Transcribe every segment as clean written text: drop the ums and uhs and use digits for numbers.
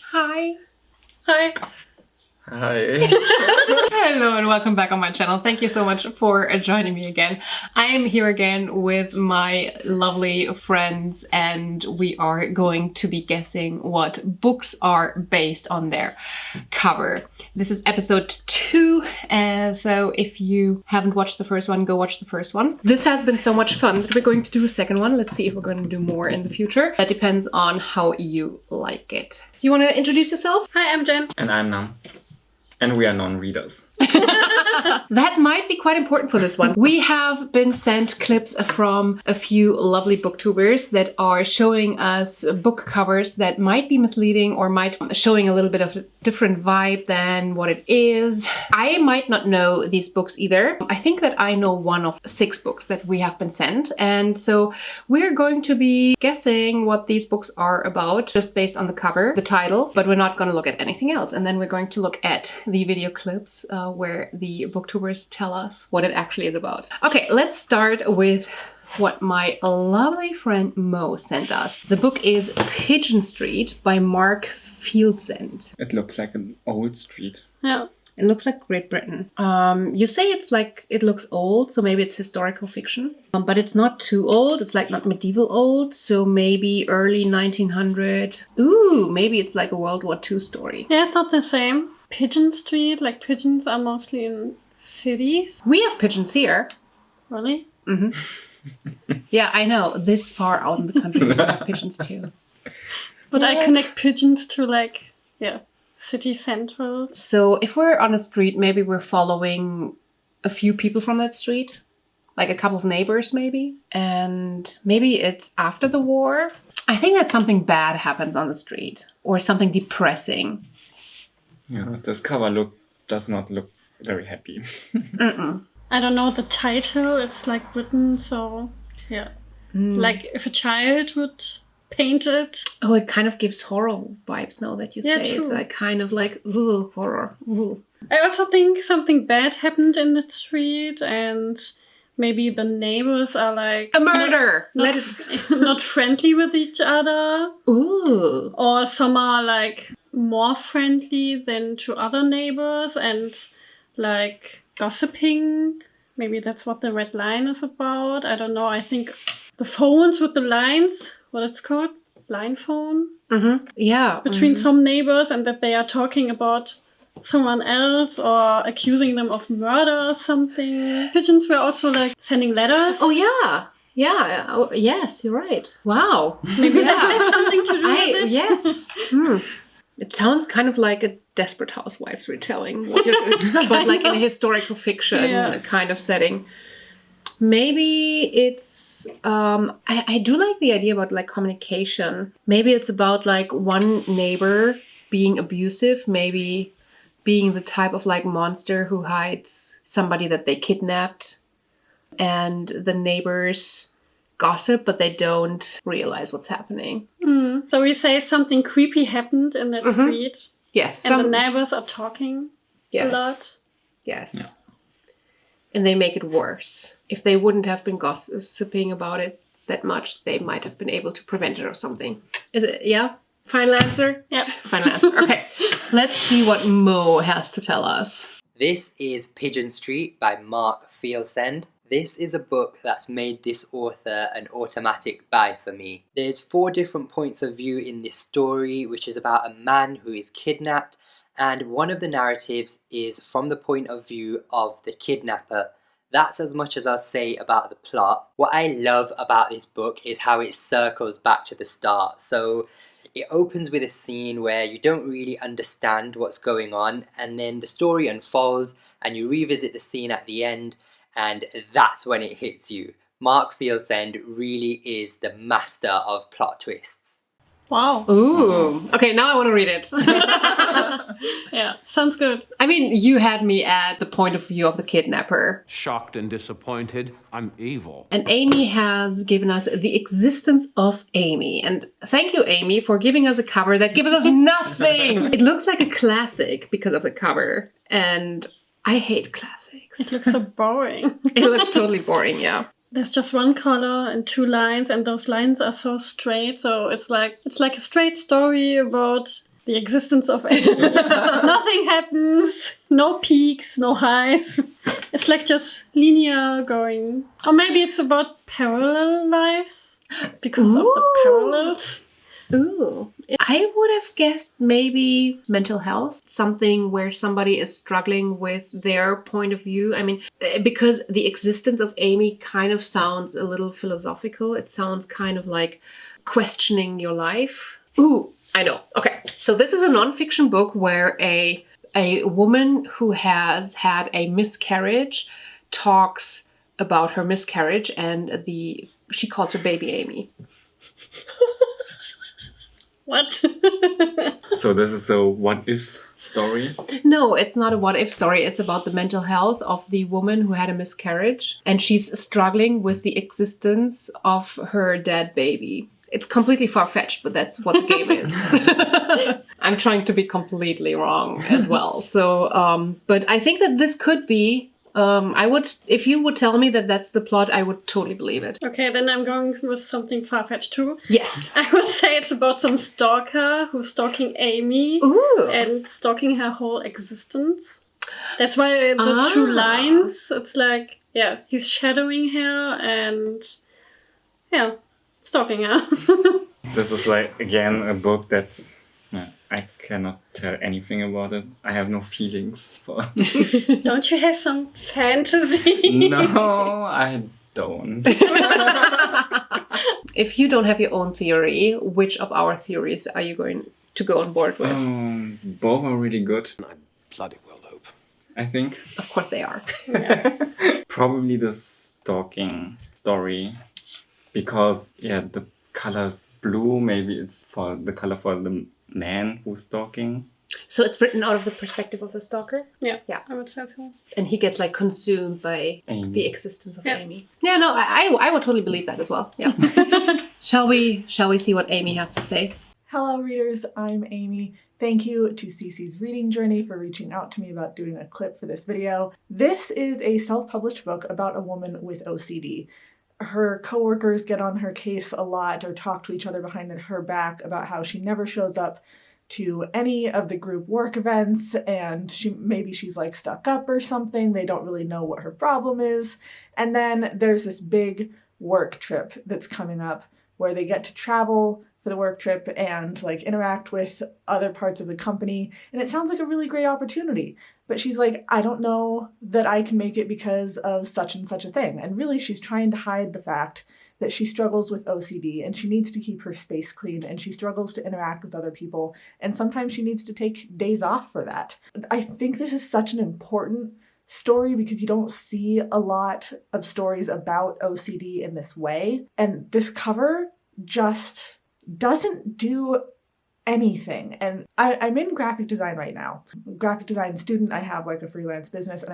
Hi. Hi. Hi. Hello and welcome back on my channel. Thank you so much for joining me again. I am here again with my lovely friends and we are going to be guessing what books are based on their cover. This is episode 2, so if you haven't watched the first one, go watch the first one. This has been so much fun that we're going to do a second one. Let's see if we're going to do more in the future. That depends on how you like it. Do you want to introduce yourself? Hi, I'm Jen. And I'm Nam. And we are non-readers. That might be quite important for this one. We have been sent clips from a few lovely booktubers that are showing us book covers that might be misleading or might showing a little bit of a different vibe than what it is. I might not know these books either. I think that I know one of 6 books that we have been sent. And so we're going to be guessing what these books are about just based on the cover, the title, but we're not going to look at anything else. And then we're going to look at the video clips where the booktubers tell us what it actually is about. Okay, let's start with what my lovely friend Mo sent us. The book is Pigeon Street by Mark Fieldsen. It looks like an old street. Yeah. It looks like Great Britain. You say it's like, it looks old, so maybe it's historical fiction. But it's not too old. It's like not medieval old, so maybe early 1900. Ooh, maybe it's like a World War II story. Yeah, I thought the same. Pigeon Street, like pigeons are mostly in cities. We have pigeons here. Really? Yeah, I know. This far out in the country, we have pigeons too. But I What? connect pigeons to like, city central. So if we're on a street, maybe we're following a few people from that street. Like a couple of neighbors maybe. And maybe it's after the war. I think that something bad happens on the street. Or something depressing. Yeah, this cover does not look very happy. I don't know the title. It's like written, so yeah. Like if a child would paint it. Oh, it kind of gives horror vibes now that you Yeah, say it. true. It's like kind of like, ooh, horror. Ooh. I also think something bad happened in the street and maybe the neighbors are like A murder! not, Let not friendly with each other. Ooh. Or some are like more friendly than to other neighbors and like gossiping. Maybe that's what the red line is about. I don't know. I think the phones with the lines, what it's called, line phone, Yeah. between some neighbors and that they are talking about someone else or accusing them of murder or something. Pigeons were also like sending letters. Oh, yeah. Yeah. Oh, yes, you're right. Wow. Maybe Yeah. that has something to do with it. Yes. It sounds kind of like a Desperate Housewives retelling, but like in a historical fiction kind of setting. Maybe it's I do like the idea about like communication. Maybe it's about like one neighbor being abusive, maybe being the type of like monster who hides somebody that they kidnapped, and the neighbors gossip but they don't realize what's happening. So we say something creepy happened in that street Yes. and the neighbors are talking a lot. Yes. Yeah. And they make it worse. If they wouldn't have been gossiping about it that much, they might have been able to prevent it or something. Is it? Yeah? Final answer? Yeah. Final answer. Okay. Let's see what Mo has to tell us. This is Pigeon Street by Mark Fieldsen. This is a book that's made this author an automatic buy for me. There's 4 different points of view in this story, which is about a man who is kidnapped, and one of the narratives is from the point of view of the kidnapper. That's as much as I'll say about the plot. What I love about this book is how it circles back to the start. So it opens with a scene where you don't really understand what's going on, and then the story unfolds and you revisit the scene at the end, and that's when it hits you. Mark Fieldsen really is the master of plot twists. Wow. Ooh. Okay, now I want to read it. Yeah, sounds good. I mean, you had me at the point of view of the kidnapper. Shocked and disappointed, I'm evil. And Amy has given us The Existence of Amy. And thank you, Amy, for giving us a cover that gives us nothing. It looks like a classic because of the cover. And I hate classics. It looks so boring. It looks totally boring, yeah. There's just one color and 2 lines, and those lines are so straight. So it's like a straight story about the existence of Amy. Nothing happens, no peaks, no highs. It's like just linear going. Or maybe it's about parallel lives because of the parallels. Ooh. I would have guessed maybe mental health, something where somebody is struggling with their point of view. I mean, because the existence of Amy kind of sounds a little philosophical. It sounds kind of like questioning your life. Ooh, I know. Okay. So this is a nonfiction book where a woman who has had a miscarriage talks about her miscarriage, and she calls her baby Amy. What? So this is a what-if story? No, it's not a what-if story. It's about the mental health of the woman who had a miscarriage, and she's struggling with the existence of her dead baby. It's completely far-fetched, but that's what the game is. I'm trying to be completely wrong as well. So, but I think that this could be... if you would tell me that that's the plot, I would totally believe it. Okay, then I'm going with something far-fetched too. Yes. I would say it's about some stalker who's stalking Amy. Ooh. And stalking her whole existence. That's why the two lines, it's like, yeah, he's shadowing her and, yeah, stalking her. This is like, again, a book that's... I cannot tell anything about it. I have no feelings for it. Don't you have some fantasy? No, I don't. If you don't have your own theory, which of our theories are you going to go on board with? Both are really good, I bloody well hope. I think. Of course they are. Probably the stalking story, because the color is blue. Maybe it's for the color for the man who's stalking. So it's written out of the perspective of the stalker? Yeah, Yeah. I would say so. And he gets like consumed by Amy. the existence of Yeah. Amy. Yeah, no, I would totally believe that as well. Yeah. Shall we see what Amy has to say? Hello readers, I'm Amy. Thank you to Cece's Reading Journey for reaching out to me about doing a clip for this video. This is a self-published book about a woman with OCD. Her coworkers get on her case a lot or talk to each other behind her back about how she never shows up to any of the group work events, and she's like stuck up or something. They don't really know what her problem is. And then there's this big work trip that's coming up where they get to travel for the work trip and like interact with other parts of the company. And it sounds like a really great opportunity. But she's like, I don't know that I can make it because of such and such a thing. And really she's trying to hide the fact that she struggles with OCD and she needs to keep her space clean and she struggles to interact with other people. And sometimes she needs to take days off for that. I think this is such an important story because you don't see a lot of stories about OCD in this way. And this cover just doesn't do anything. And I'm in graphic design right now. Graphic design student, I have like a freelance business, and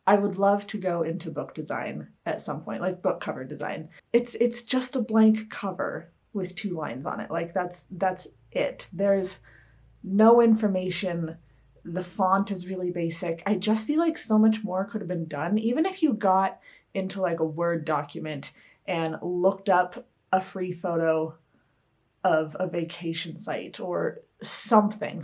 I would love to go into book design at some point, like book cover design. It's just a blank cover with 2 lines on it. Like that's it. There's no information. The font is really basic. I just feel like so much more could have been done. Even if you got into like a Word document and looked up a free photo of a vacation site or something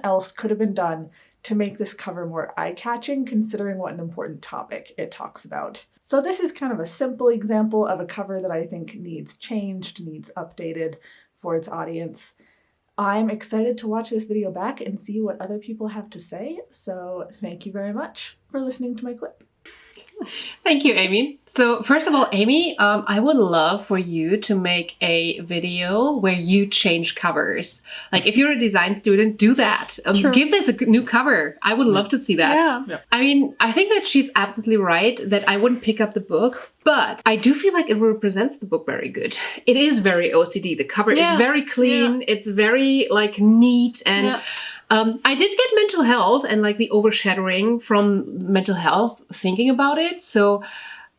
else could have been done to make this cover more eye-catching, considering what an important topic it talks about. So this is kind of a simple example of a cover that I think needs changed, needs updated for its audience. I'm excited to watch this video back and see what other people have to say, so thank you very much for listening to my clip. Thank you, Amy. So first of all, Amy, I would love for you to make a video where you change covers. Like if you're a design student, do that. Sure. Give this a new cover. I would love to see that. Yeah. I mean, I think that she's absolutely right that I wouldn't pick up the book, but I do feel like it represents the book very good. It is very OCD. The cover is very clean. It's very like neat and I did get mental health and like the overshadowing from mental health thinking about it. So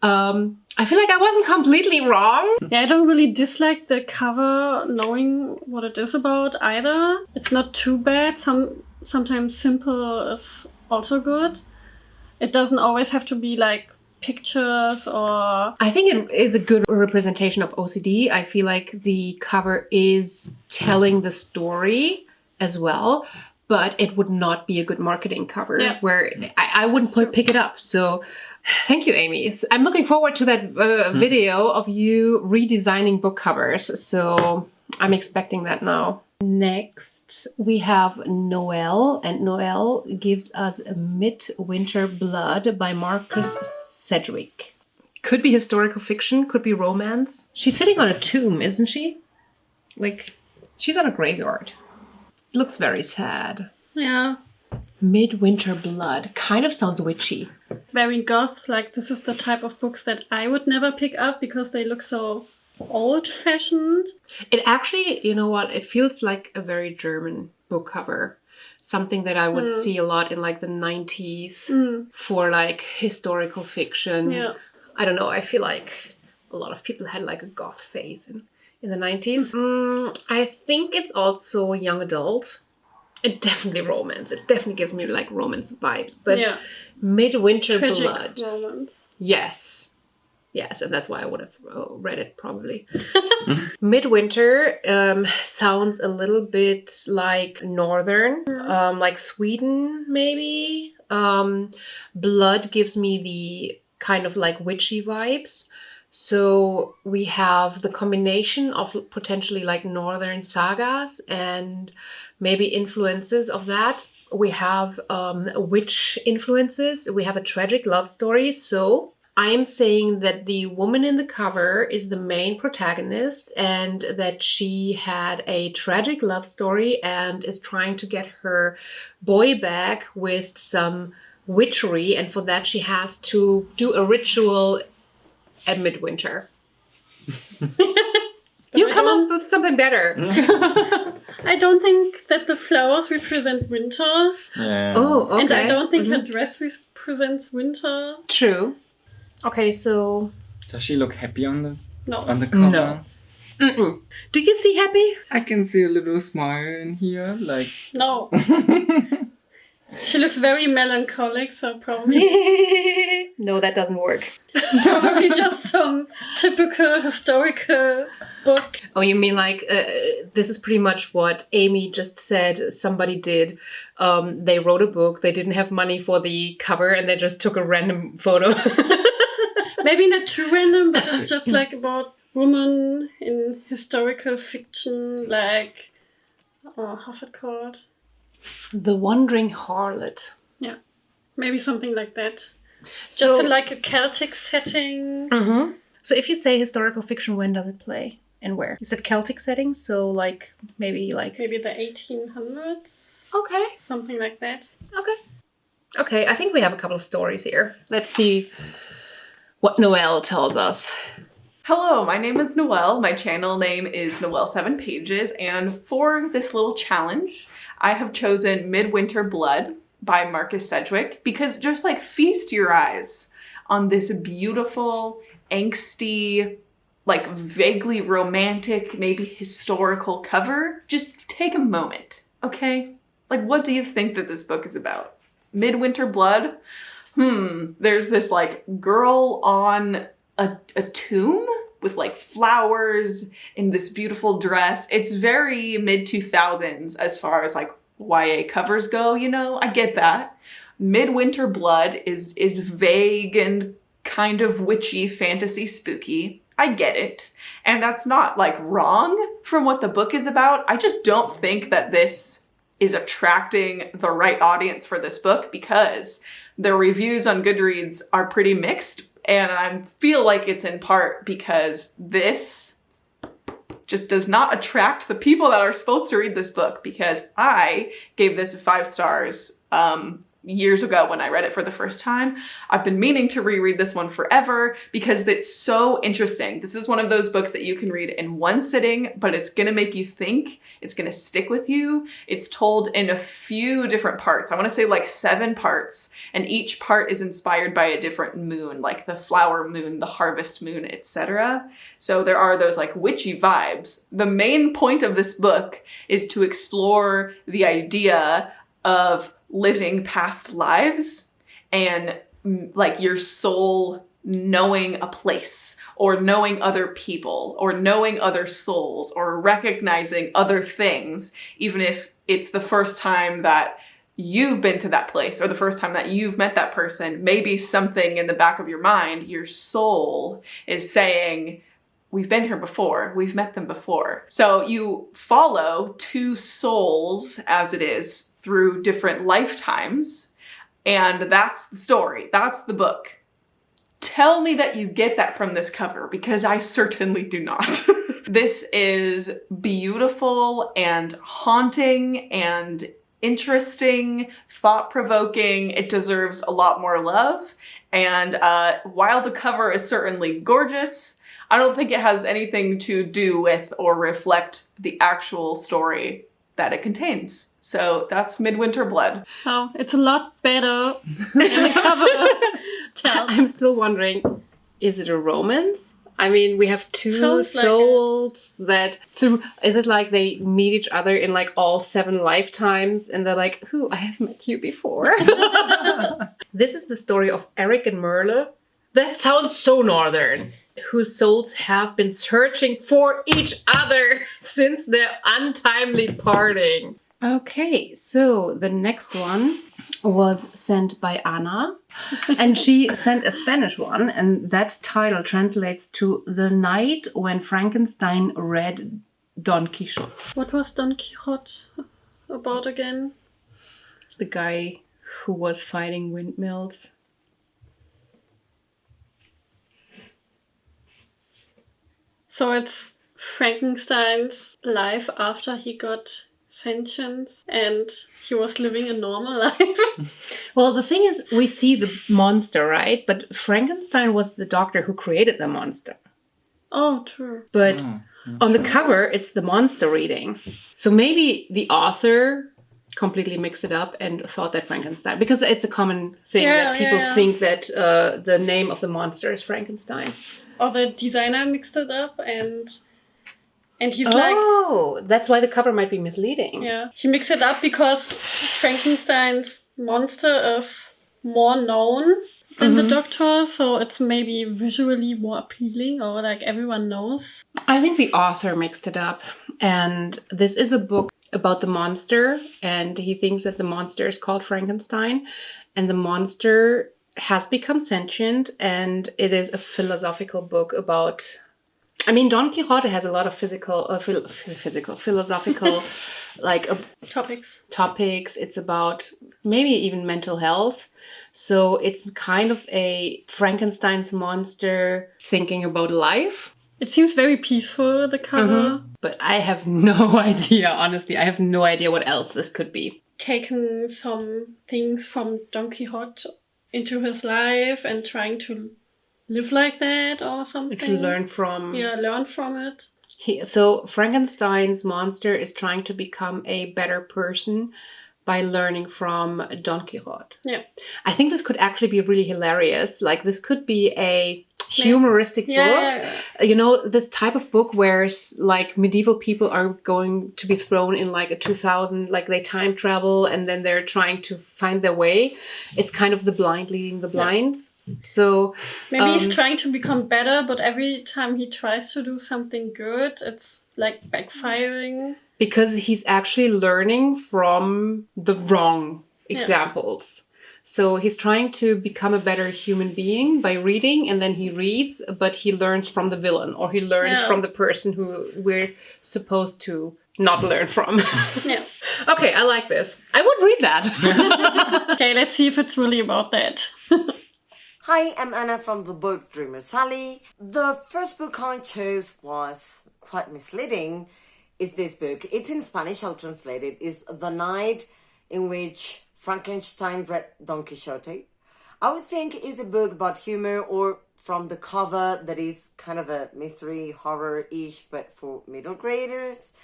I feel like I wasn't completely wrong. Yeah, I don't really dislike the cover knowing what it is about either. It's not too bad. Sometimes simple is also good. It doesn't always have to be like pictures or... I think it is a good representation of OCD. I feel like the cover is telling the story as well, but it would not be a good marketing cover Yeah. where I wouldn't pick it up. So thank you, Amy. I'm looking forward to that video of you redesigning book covers. So I'm expecting that now. Next, we have Noelle, and Noelle gives us Midwinter Blood by Marcus Sedgwick. Could be historical fiction, could be romance. She's sitting on a tomb, isn't she? Like, she's on a graveyard. Looks very sad. Yeah. Midwinter Blood kind of sounds witchy. Very goth. Like, this is the type of books that I would never pick up because they look so old-fashioned. It actually, you know what, it feels like a very German book cover. Something that I would see a lot in like the 90s for like historical fiction. Yeah. I don't know, I feel like a lot of people had like a goth phase in the 90s. I think it's also young adult. It definitely romance. It definitely gives me like romance vibes. But Yeah. Midwinter Tragic Blood. romance. Yes. Yes, and that's why I would have read it probably. Midwinter sounds a little bit like northern, like Sweden maybe. Blood gives me the kind of like witchy vibes. So we have the combination of potentially like northern sagas and maybe influences of that. We have witch influences. We have a tragic love story. So I am saying that the woman in the cover is the main protagonist and that she had a tragic love story and is trying to get her boy back with some witchery. And for that, she has to do a ritual at midwinter. You come up with something better. I don't think that the flowers represent winter. Yeah. Oh, okay. And I don't think her dress represents winter. True. Okay, so... Does she look happy on the No. cover? No. Mm-mm. Do you see happy? I can see a little smile in here, like. No. She looks very melancholic, so probably No, that doesn't work. it's probably just some typical historical book. Oh, you mean like this is pretty much what Amy just said somebody did. They wrote a book, they didn't have money for the cover, and they just took a random photo. Maybe not too random, but it's just like about women in historical fiction, like, how's it called? The Wandering Harlot. Yeah, maybe something like that. So, Just in like a Celtic setting. Mhm. So if you say historical fiction, when does it play and where? Is it Celtic setting? So like maybe like... Maybe the 1800s. Okay. Something like that. Okay, I think we have a couple of stories here. Let's see what Noelle tells us. Hello, my name is Noelle. My channel name is Noelle7Pages, and for this little challenge, I have chosen Midwinter Blood by Marcus Sedgwick because just like feast your eyes on this beautiful, angsty, like vaguely romantic, maybe historical cover. Just take a moment, okay? Like, what do you think that this book is about? Midwinter Blood? There's this like girl on a tomb with like flowers in this beautiful dress. It's very mid-2000s as far as like YA covers go, you know? I get that. Midwinter Blood is vague and kind of witchy, fantasy, spooky. I get it. And that's not like wrong from what the book is about. I just don't think that this is attracting the right audience for this book because the reviews on Goodreads are pretty mixed. And I feel like it's in part because this just does not attract the people that are supposed to read this book, because I gave this 5 stars years ago when I read it for the first time. I've been meaning to reread this one forever because it's so interesting. This is one of those books that you can read in one sitting, but it's going to make you think. It's going to stick with you. It's told in a few different parts. I want to say like 7 parts, and each part is inspired by a different moon, like the flower moon, the harvest moon, etc. So there are those like witchy vibes. The main point of this book is to explore the idea of living past lives and like your soul knowing a place or knowing other people or knowing other souls or recognizing other things, even if it's the first time that you've been to that place or the first time that you've met that person, maybe something in the back of your mind, your soul is saying, we've been here before, we've met them before. So you follow two souls, as it is, through different lifetimes, and that's the story, that's the book. Tell me that you get that from this cover, because I certainly do not. This is beautiful and haunting and interesting, thought-provoking. It deserves a lot more love. And while the cover is certainly gorgeous, I don't think it has anything to do with or reflect the actual story that it contains. So that's Midwinter Blood. Oh, it's a lot better than the cover tells. I'm still wondering, is it a romance? I mean, we have two Sounds like souls that through, is it like they meet each other in like all 7 lifetimes and they're like, I have met you before. This is the story of Eric and Merle. That sounds so northern. Whose souls have been searching for each other since their untimely parting. Okay, so the next one was sent by Anna, and she sent a Spanish one, and that title translates to The Night When Frankenstein Read Don Quixote. What was Don Quixote about again? The guy who was fighting windmills. So it's Frankenstein's life after he got sentience and he was living a normal life. Well, the thing is, we see the monster, right? But Frankenstein was the doctor who created the monster. Oh, true. But on the cover, it's the monster reading. So maybe the author completely mixed it up and thought that Frankenstein, because it's a common thing that people think that the name of the monster is Frankenstein. Or the designer mixed it up and he's like... Oh, that's why the cover might be misleading. Yeah, he mixed it up because Frankenstein's monster is more known than the doctor, so it's maybe visually more appealing, or like everyone knows. I think the author mixed it up, and this is a book about the monster, and he thinks that the monster is called Frankenstein, and the monster has become sentient, and it is a philosophical book about... I mean, Don Quixote has a lot of philosophical, like topics. It's about maybe even mental health. So it's kind of a Frankenstein's monster thinking about life. It seems very peaceful, the cover. But I have no idea, honestly. I have no idea what else this could be. Taking some things from Don Quixote into his life and trying to live like that or something. To learn from... Yeah, learn from it. So Frankenstein's monster is trying to become a better person by learning from Don Quixote. Yeah. I think this could actually be really hilarious. Like, this could be a humoristic book. Yeah. You know, this type of book where like medieval people are going to be thrown in like a 2000, like they time travel and then they're trying to find their way. It's kind of the blind leading the blind. Yeah. So maybe he's trying to become better, but every time he tries to do something good, it's like backfiring. Because he's actually learning from the wrong examples. So he's trying to become a better human being by reading, and then he reads, but he learns from the villain, or he learns from the person who we're supposed to not learn from. Yeah. Okay, I like this. I would read that. Okay, let's see if it's really about that. Hi, I'm Anna from the book Dreamer Sally. The first book I chose was quite misleading. Is this book? It's in Spanish, I'll translate it. It's The Night in Which Frankenstein Read Don Quixote. I would think it's a book about humor, or from the cover that is kind of a mystery horror-ish, but for middle graders.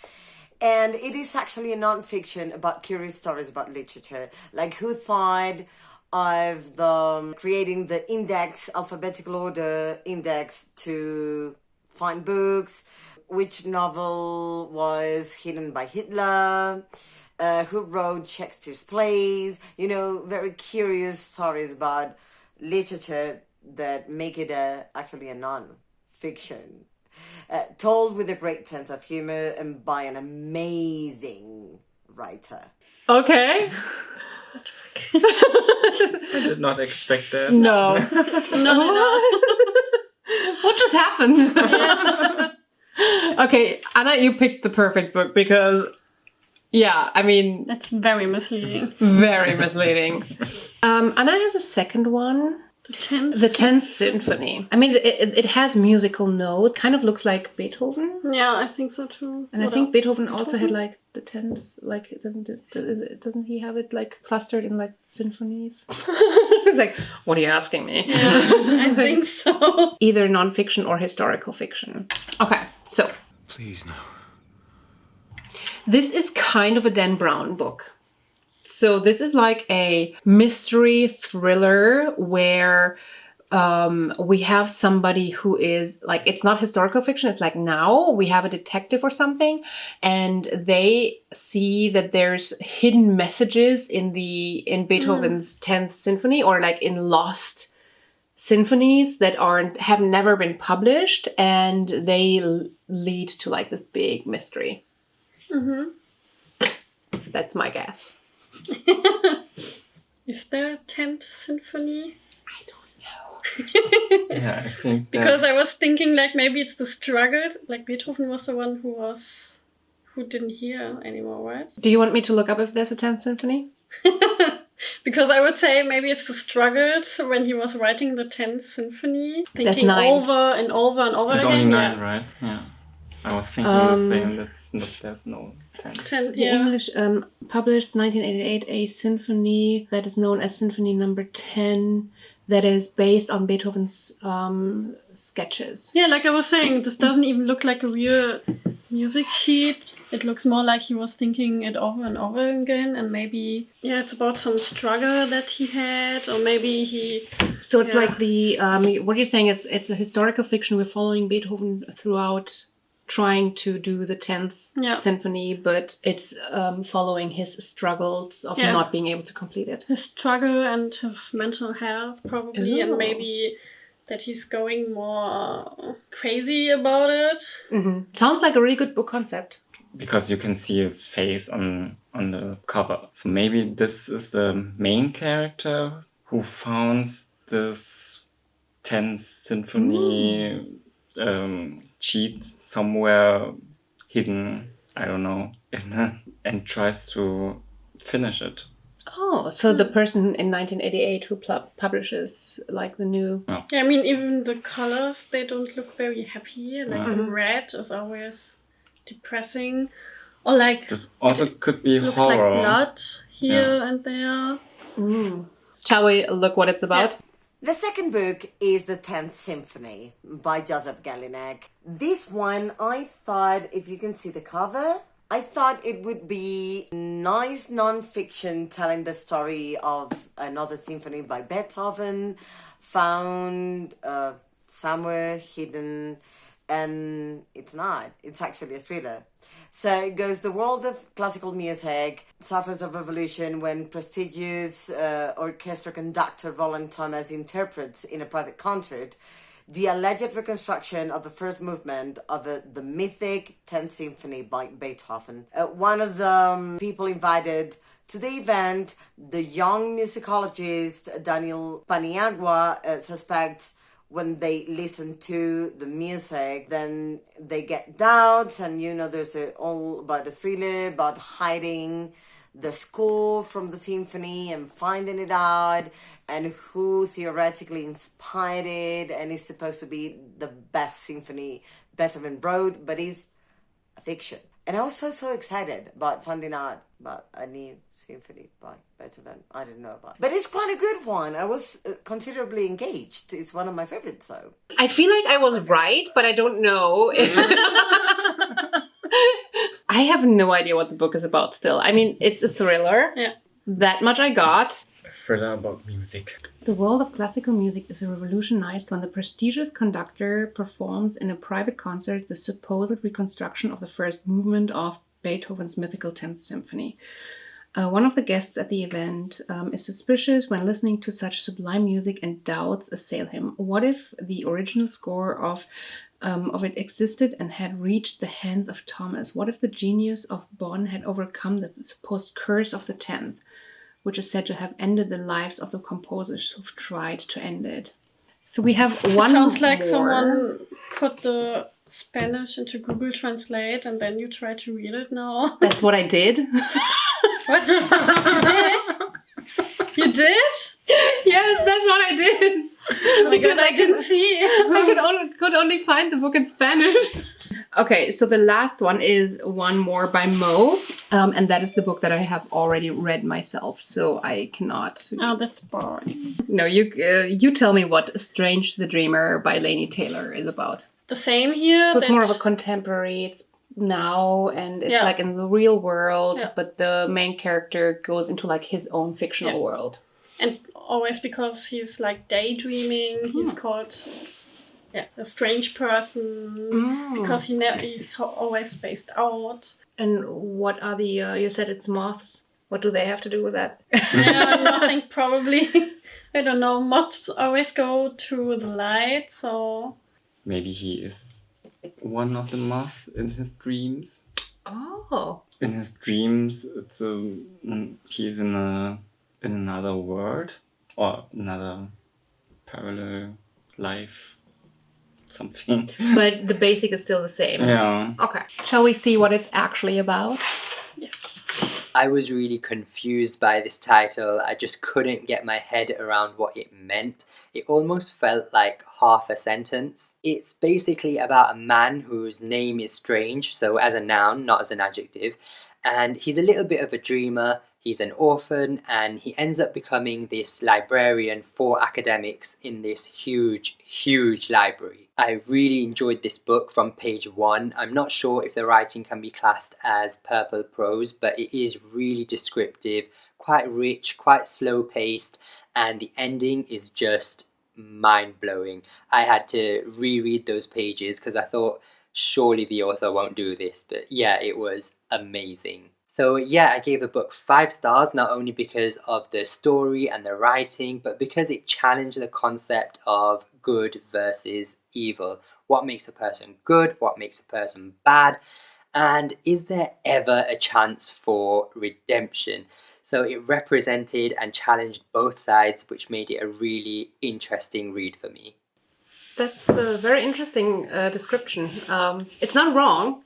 And it is actually a non-fiction about curious stories about literature. Like, who thought of creating the index, alphabetical order index to find books, which novel was hidden by Hitler, who wrote Shakespeare's plays, you know, very curious stories about literature that make it actually a non-fiction. Told with a great sense of humor and by an amazing writer. Okay. I did not expect that. No. No. What just happened? Okay, Anna, you picked the perfect book because, yeah, I mean, That's very misleading. very misleading. Anna has a second one. The 10th Symphony. I mean, it has musical note. Kind of looks like Beethoven. Yeah, I think so too. And I think Beethoven also had like the 10s, like doesn't he have it like clustered in like symphonies? It's like, what are you asking me? Yeah, I think so. Either non-fiction or historical fiction. Okay, so Please, no. this is kind of a Dan Brown book. So this is like a mystery thriller where we have somebody who is like, it's not historical fiction. It's like now we have a detective or something, and they see that there's hidden messages in Beethoven's 10th Symphony, or like in lost symphonies that have never been published, and they lead to like this big mystery. That's my guess. Is there a 10th Symphony? I don't know. Yeah, I think Because I was thinking like maybe it's the struggle. Like Beethoven was the one who didn't hear anymore, right? Do you want me to look up if there's a 10th Symphony? Because I would say maybe it's the struggles when he was writing the 10th Symphony. There's Thinking 9. over and over and over it's again. only 9, Yeah. right? Yeah. I was thinking the same. There's no 10. 10th, The yeah. English published 1988 a symphony that is known as Symphony Number 10 that is based on Beethoven's sketches. Yeah, like I was saying, this doesn't even look like a real music sheet. It looks more like he was thinking it over and over again, and maybe, yeah, it's about some struggle that he had, or maybe he... So it's Yeah. like the, what you're saying, it's a historical fiction. We're following Beethoven throughout trying to do the 10th Yeah. Symphony, but it's following his struggles of Yeah. not being able to complete it. His struggle and his mental health, probably, Ooh. and maybe that he's going more crazy about it. Sounds like a really good book concept. Because you can see a face on the cover. So maybe this is the main character who found this 10th Symphony cheat somewhere hidden, I don't know, and tries to finish it. Oh, so the person in 1988 who publishes like the new... Yeah, I mean, even the colors, they don't look very happy. Like the red is always depressing. Or like, This also could be looks horror. like blood here and there. Shall we look what it's about? The second book is The 10th Symphony by Joseph Galinek. This one, I thought, if you can see the cover, I thought it would be nice non-fiction telling the story of another symphony by Beethoven, found somewhere hidden, and it's not. It's actually a thriller. So it goes, the world of classical music suffers a revolution when prestigious orchestra conductor Roland Thomas interprets in a private concert the alleged reconstruction of the first movement of the mythic 10th Symphony by Beethoven. One of the people invited to the event, the young musicologist Daniel Paniagua, suspects when they listen to the music, then they get doubts, and there's all about the thriller, about hiding the score from the symphony and finding it out, and who theoretically inspired it, and is supposed to be the best symphony Beethoven wrote, but is a fiction. And I was so excited about finding out about a new symphony by Beethoven. I didn't know about it. But it's quite a good one. I was considerably engaged. It's one of my favorites, so. I feel like I was right, but I don't know. I have no idea what the book is about still. I mean, it's a thriller. Yeah. That much I got. A thriller about music. The world of classical music is revolutionized when the prestigious conductor performs in a private concert the supposed reconstruction of the first movement of Beethoven's mythical 10th Symphony. One of the guests at the event is suspicious when listening to such sublime music and doubts assail him. What if the original score of it existed and had reached the hands of Thomas? What if the genius of Bonn had overcome the supposed curse of the 10th, which is said to have ended the lives of the composers who've tried to end it? So we have one more. Sounds like someone put the Spanish into Google Translate and then you try to read it now. That's what I did. What? You did? You did? Yes, that's what I did. Because I didn't see. I could only find the book in Spanish. Okay, so the last one is one more by Mo, and that is the book that I have already read myself, so I cannot. Oh, that's boring. No, you tell me what Strange the Dreamer by LAINI Taylor is about. The same here. So it's more of a contemporary. It's now and it's like in the real world, but the main character goes into like his own fictional world. And always because he's like daydreaming, he's called a strange person because he's always spaced out. And what are the you said it's moths? What do they have to do with that? Yeah, nothing probably. I don't know. Moths always go to the light, so maybe he is one of the moths in his dreams. Oh. In his dreams, it's he's in another world or another parallel life, something. But the basic is still the same. Yeah. Okay. Shall we see what it's actually about? yes. I was really confused by this title. I just couldn't get my head around what it meant. It almost felt like half a sentence. It's basically about a man whose name is Strange, so as a noun, not as an adjective. And he's a little bit of a dreamer. He's an orphan, and he ends up becoming this librarian for academics in this huge, huge library. I really enjoyed this book from page 1. I'm not sure if the writing can be classed as purple prose, but it is really descriptive, quite rich, quite slow-paced, and the ending is just mind-blowing. I had to reread those pages because I thought, surely the author won't do this, but yeah, it was amazing. So yeah, I gave the book 5 stars, not only because of the story and the writing, but because it challenged the concept of good versus evil. What makes a person good? What makes a person bad? And is there ever a chance for redemption? So it represented and challenged both sides, which made it a really interesting read for me. That's a very interesting description. It's not wrong.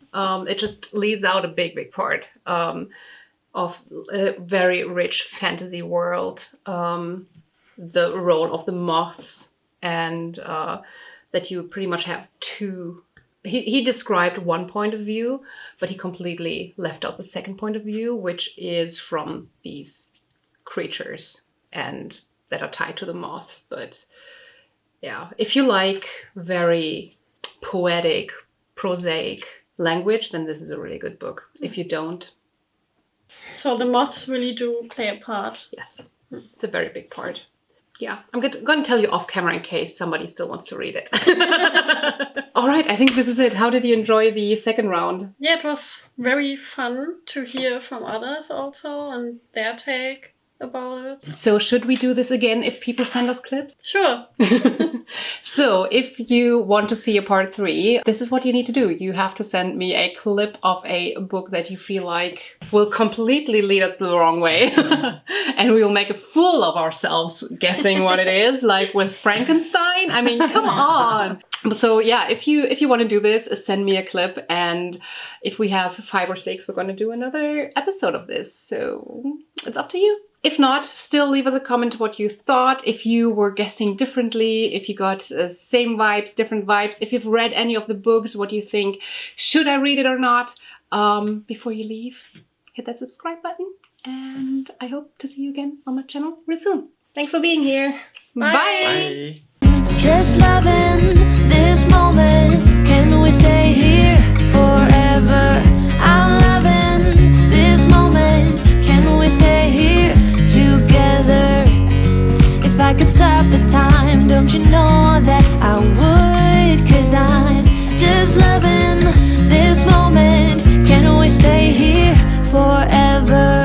It just leaves out a big part of a very rich fantasy world. The role of the moths and that you pretty much have two. He described one point of view, but he completely left out the second point of view, which is from these creatures and that are tied to the moths. But yeah, if you like very poetic, prosaic language, then this is a really good book. If you don't... So the moths really do play a part. Yes, it's a very big part. Yeah, I'm going to tell you off camera in case somebody still wants to read it. All right, I think this is it. How did you enjoy the second round? Yeah, it was very fun to hear from others also and their take about it. So should we do this again if people send us clips? Sure. So if you want to see a part 3, this is what you need to do. You have to send me a clip of a book that you feel like will completely lead us the wrong way. And we will make a fool of ourselves guessing what it is, like with Frankenstein. I mean, come on. So yeah, if you want to do this, send me a clip. And if we have 5 or 6, we're going to do another episode of this. So it's up to you. If not, still leave us a comment what you thought, if you were guessing differently, if you got same vibes, different vibes, if you've read any of the books, what do you think? Should I read it or not? Before you leave, hit that subscribe button, and I hope to see you again on my channel real soon. Thanks for being here. Bye! Bye. Just loving this moment. Can we stay here forever? I'm loving this moment. Can we stay here together? If I could stop the time, don't you know that I would? 'Cause I'm just loving this moment. Can we stay here forever?